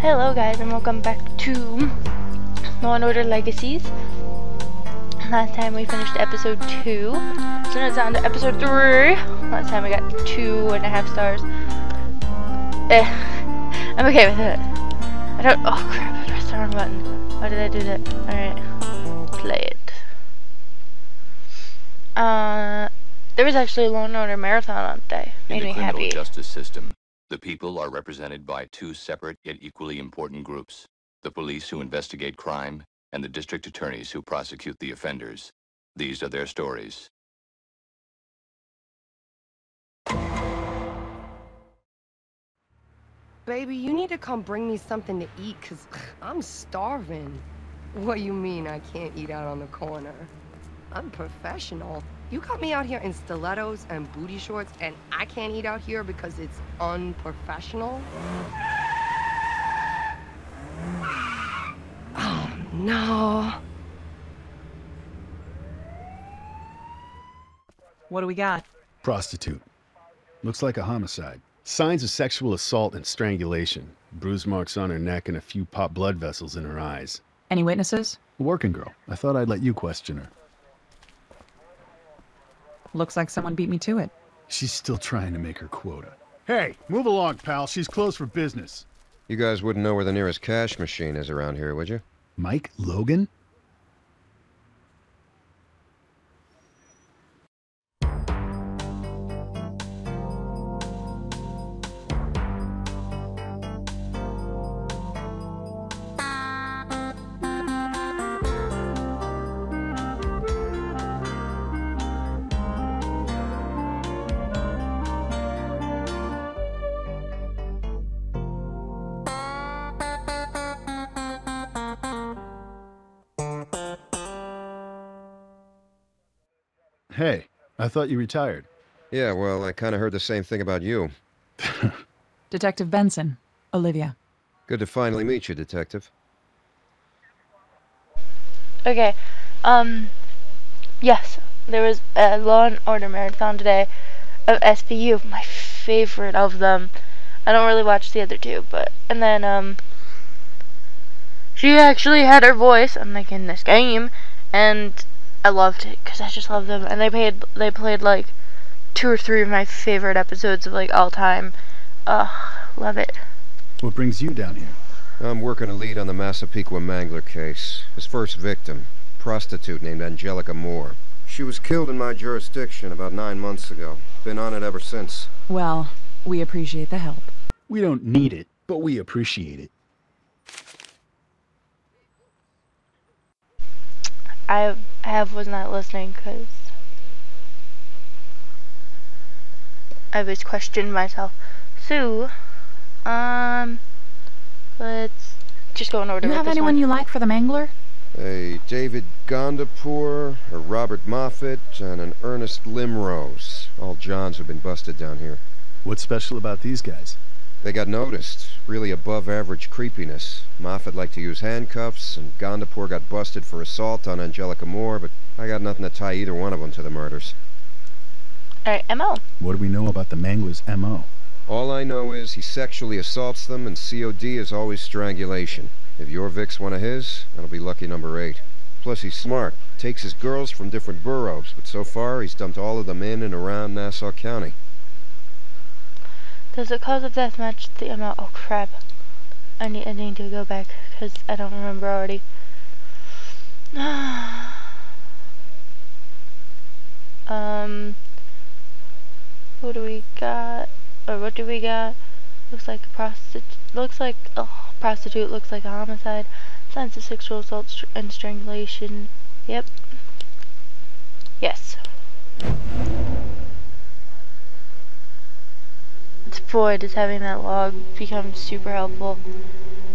Hello guys and welcome back to Law & Order Legacies. Last time we finished episode 2, so now it's on to episode 3. Last time we got 2.5 stars. I'm okay with it. Oh crap, I pressed the wrong button. Why did I do that? Alright, play it. There was actually a Law & Order marathon on today. Made me happy. In the criminal justice system, the people are represented by two separate yet equally important groups: the police who investigate crime and the district attorneys who prosecute the offenders. These are their stories. Baby, you need to come bring me something to eat, cause I'm starving. What you mean I can't eat out on the corner? I'm professional. You got me out here in stilettos and booty shorts, and I can't eat out here because it's unprofessional? Oh, no. What do we got? Prostitute. Looks like a homicide. Signs of sexual assault and strangulation. Bruise marks on her neck and a few popped blood vessels in her eyes. Any witnesses? A working girl. I thought I'd let you question her. Looks like someone beat me to it. She's still trying to make her quota. Hey, move along, pal. She's closed for business. You guys wouldn't know where the nearest cash machine is around here, would you? Mike Logan? Hey, I thought you retired. Yeah, well, I kind of heard the same thing about you. Detective Benson. Olivia. Good to finally meet you, Detective. Okay, yes, there was a Law & Order marathon today of SVU, my favorite of them. I don't really watch the other two, and then, she actually had her voice, like, in this game, and I loved it, because I just love them, and they played, like, 2 or 3 of my favorite episodes of, like, all time. Love it. What brings you down here? I'm working a lead on the Massapequa Mangler case. His first victim, prostitute named Angelica Moore. She was killed in my jurisdiction about 9 months ago. Been on it ever since. Well, we appreciate the help. We don't need it, but we appreciate it. I was not listening because I was questioning myself. So, let's just go in order. You have anyone you like for the Mangler? A David Gondapur, a Robert Moffat, and an Ernest Limrose. All Johns have been busted down here. What's special about these guys? They got noticed. Really above average creepiness. Moffat liked to use handcuffs, and Gondapur got busted for assault on Angelica Moore, but I got nothing to tie either one of them to the murders. Alright, M.O. What do we know about the Mangler's M.O.? All I know is he sexually assaults them, and COD is always strangulation. If your Vic's one of his, that'll be lucky number 8. Plus he's smart. Takes his girls from different boroughs, but so far he's dumped all of them in and around Nassau County. Does the cause of death match the amount? Oh crap. I need to go back because I don't remember already. What do we got? Or what do we got? Looks like a prostitute. Looks like a prostitute. Looks like a homicide. Signs of sexual assault and strangulation. Yep. Yes. Boy, does having that log become super helpful.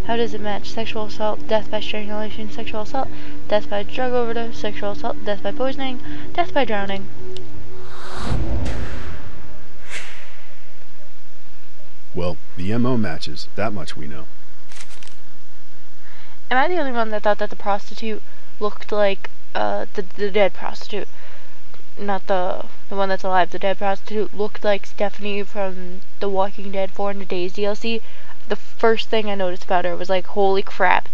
How does it match? Sexual assault, death by strangulation, sexual assault, death by drug overdose, sexual assault, death by poisoning, death by drowning. Well, the M.O. matches. That much we know. Am I the only one that thought that the prostitute looked like the dead prostitute? Not the one that's alive. The dead prostitute looked like Stephanie from the Walking Dead 400 Days DLC. the first thing I noticed about her was like, holy crap.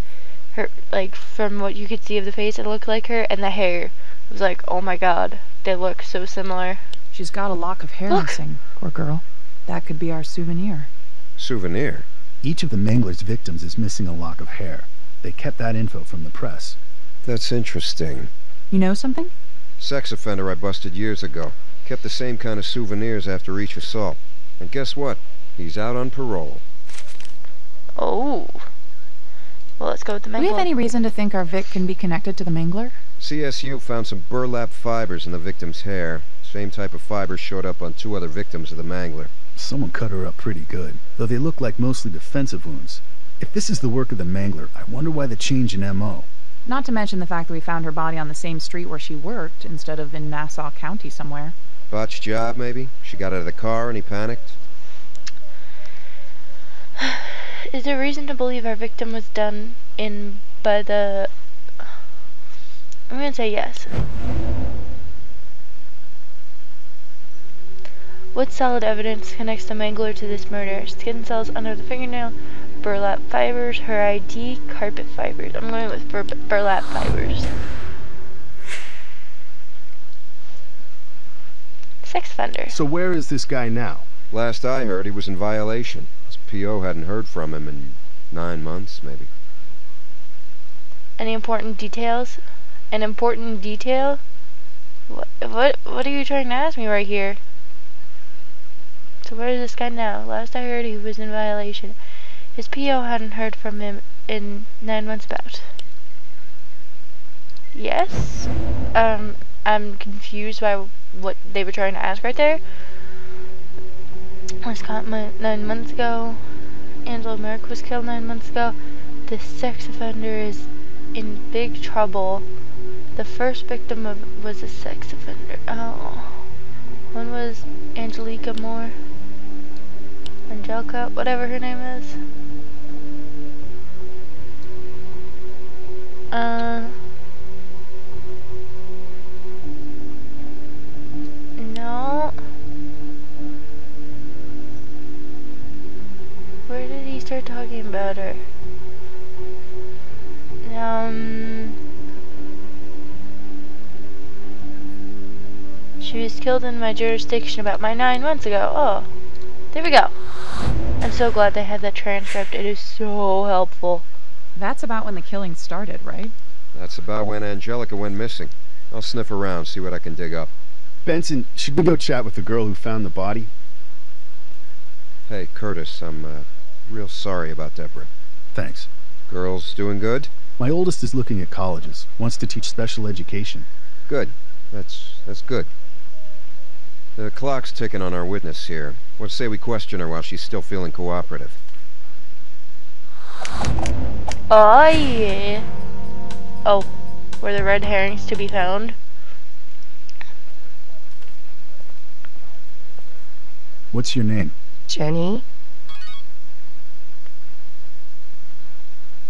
Her, like, from what you could see of the face, it looked like her, and the hair. I was like, oh my god, they look so similar. She's got a lock of hair missing, poor girl. That could be our souvenir. Souvenir? Each of the Mangler's victims is missing a lock of hair. They kept that info from the press. That's interesting. You know something? Sex offender I busted years ago. Kept the same kind of souvenirs after each assault. And guess what? He's out on parole. Oh. Well, let's go with the Mangler. Do we have any reason to think our Vic can be connected to the Mangler? CSU found some burlap fibers in the victim's hair. Same type of fibers showed up on 2 other victims of the Mangler. Someone cut her up pretty good, though they look like mostly defensive wounds. If this is the work of the Mangler, I wonder why the change in M.O. Not to mention the fact that we found her body on the same street where she worked, instead of in Nassau County somewhere. Botched job, maybe? She got out of the car and he panicked? Is there reason to believe our victim was done in by the... I'm gonna say yes. What solid evidence connects the Mangler to this murder? Skin cells under the fingernail, burlap fibers, her ID, carpet fibers. I'm going with burlap fibers. Sex offender. So where is this guy now? Last I heard, he was in violation. His P.O. hadn't heard from him in 9 months, maybe. Any important details? An important detail? What are you trying to ask me right here? So where is this guy now? Last I heard, he was in violation. His P.O. hadn't heard from him in 9 months about. Yes? I'm confused by what they were trying to ask right there. Was caught 9 months ago. Angela Merrick was killed 9 months ago. The sex offender is in big trouble. The first victim was a sex offender. Oh. When was Angelica Moore? Angelica, whatever her name is. No. Where did he start talking about her? She was killed in my jurisdiction about 9 months ago. Oh, there we go. I'm so glad they had that transcript. It is so helpful. That's about when the killing started, right? That's about when Angelica went missing. I'll sniff around, see what I can dig up. Benson, should we go chat with the girl who found the body? Hey, Curtis, I'm real sorry about Deborah. Thanks. Girls doing good? My oldest is looking at colleges, wants to teach special education. Good. That's good. The clock's ticking on our witness here. What say we question her while she's still feeling cooperative? Oh, yeah. Oh, were the red herrings to be found? What's your name? Jenny?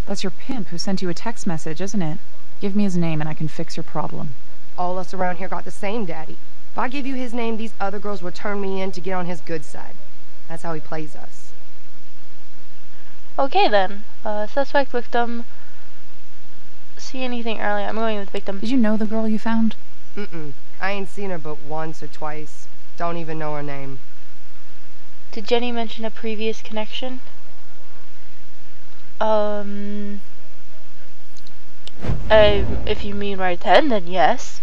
That's your pimp who sent you a text message, isn't it? Give me his name and I can fix your problem. All us around here got the same daddy. If I give you his name, these other girls will turn me in to get on his good side. That's how he plays us. Okay then. Suspect, victim. See anything early? I'm going with victim. Did you know the girl you found? I ain't seen her but once or twice. Don't even know her name. Did Jenny mention a previous connection? If you mean right then yes.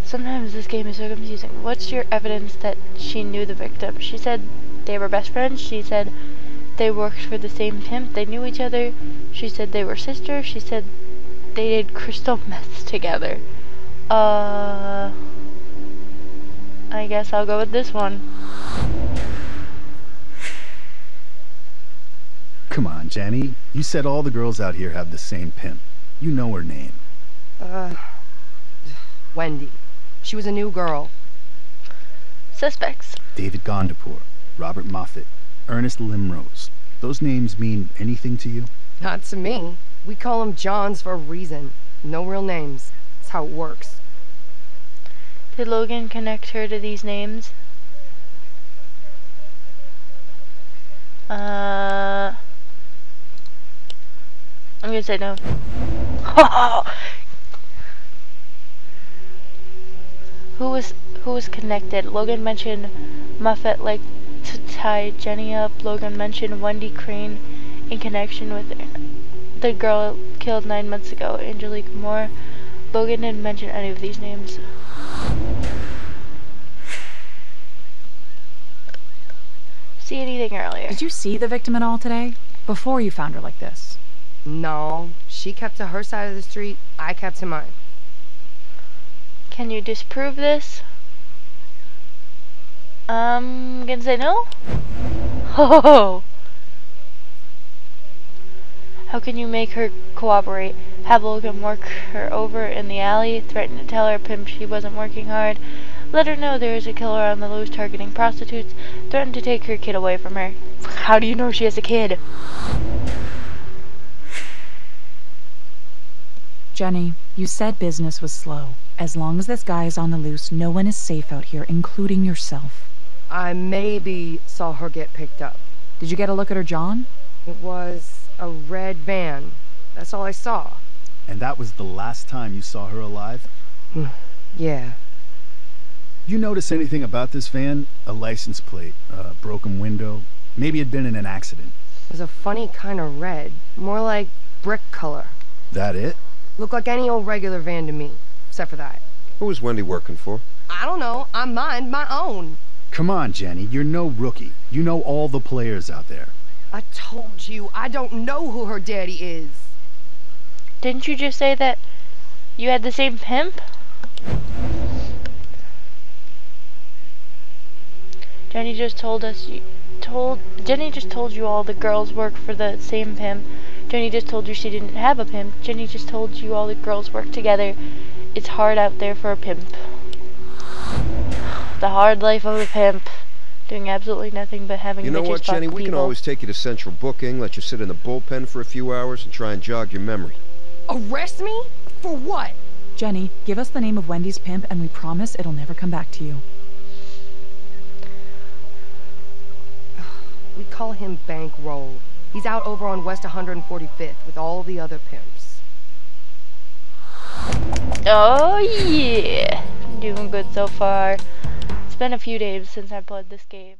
Sometimes this game is so confusing. What's your evidence that she knew the victim? She said they were best friends. She said they worked for the same pimp. They knew each other. She said they were sisters. She said they did crystal meth together. I guess I'll go with this one. Come on, Jenny. You said all the girls out here have the same pimp. You know her name. Wendy. She was a new girl. Suspects. David Gondapur, Robert Moffat, Ernest Limrose. Those names mean anything to you? Not to me. We call them Johns for a reason. No real names. That's how it works. Did Logan connect her to these names? I'm gonna say no. Who was connected? Logan mentioned Muffet liked to tie Jenny up. Logan mentioned Wendy Crane in connection with the girl killed 9 months ago, Angelique Moore. Logan didn't mention any of these names. See anything earlier? Did you see the victim at all today? Before you found her like this? No, she kept to her side of the street, I kept to mine. Can you disprove this? I'm gonna say no. Oh. How can you make her cooperate? Have Logan work her over in the alley, threaten to tell her pimp she wasn't working hard, let her know there is a killer on the loose targeting prostitutes, threaten to take her kid away from her. How do you know she has a kid? Jenny, you said business was slow. As long as this guy is on the loose, no one is safe out here, including yourself. I maybe saw her get picked up. Did you get a look at her John? It was a red van. That's all I saw. And that was the last time you saw her alive? Yeah. You notice anything about this van? A license plate, a broken window? Maybe it'd been in an accident. It was a funny kind of red. More like brick color. That it? Looked like any old regular van to me. Except for that. Who was Wendy working for? I don't know. I mind my own. Come on, Jenny. You're no rookie. You know all the players out there. I told you, I don't know who her daddy is. Didn't you just say that you had the same pimp? Jenny just told you all the girls work for the same pimp. Jenny just told you she didn't have a pimp. Jenny just told you all the girls work together. It's hard out there for a pimp. The hard life of a pimp. Doing absolutely nothing but having You know what, Jenny? We can always take you to central booking, let you sit in the bullpen for a few hours, and try and jog your memory. Arrest me? For what? Jenny, give us the name of Wendy's pimp and we promise it'll never come back to you. We call him Bankroll. He's out over on West 145th with all the other pimps. Oh yeah, doing good so far. It's been a few days since I played this game.